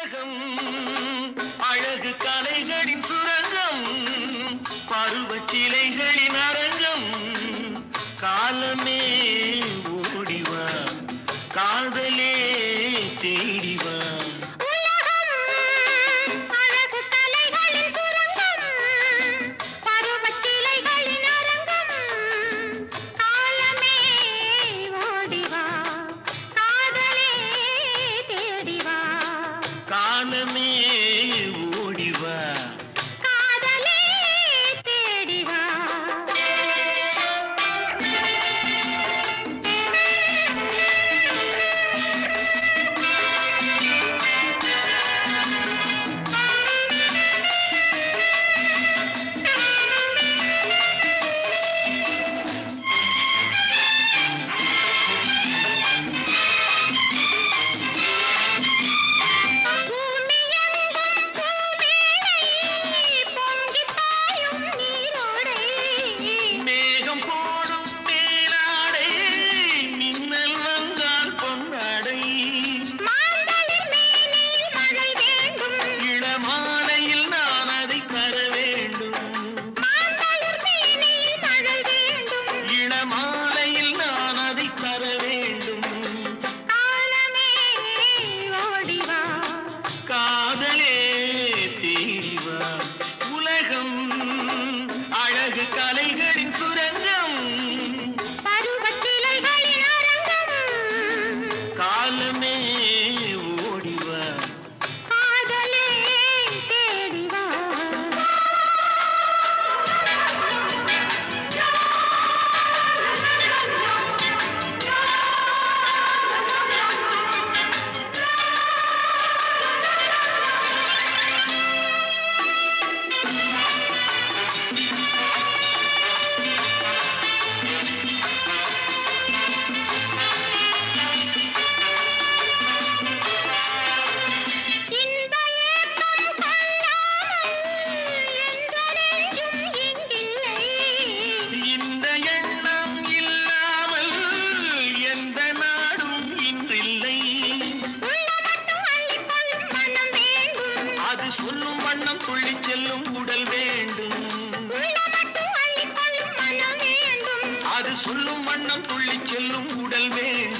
உலகம் அழகு கலைகளின் சுரங்கம், பருவச் சிலைகளின் அரங்கம். காலமே ஓடிவா, காதலே தேடிவா. காலமே ஓடிவா, காதலே தேடிவா. மேகம் போடும் மேலாடை, மின்னல் வந்தால் பொன்னாடை. இளமாலையில் நான் அதை தர வேண்டும், இளமாலையில் நான் அதை தர வேண்டும். காதலே தேடிவா, உலகம் அழகு கலைகளின் சுரங்கம், காலமே ஓடிவா. இந்த எண்ணம் இல்லாமல் எந்த நாடும் இன்றில்லை. அது சொல்லும் வண்ணம் துள்ளிச் செல்லும் உடல் வேண்டும், அது சொல்லும் வண்ணம் துள்ளிச் செல்லும் உடல் வேண்டும்.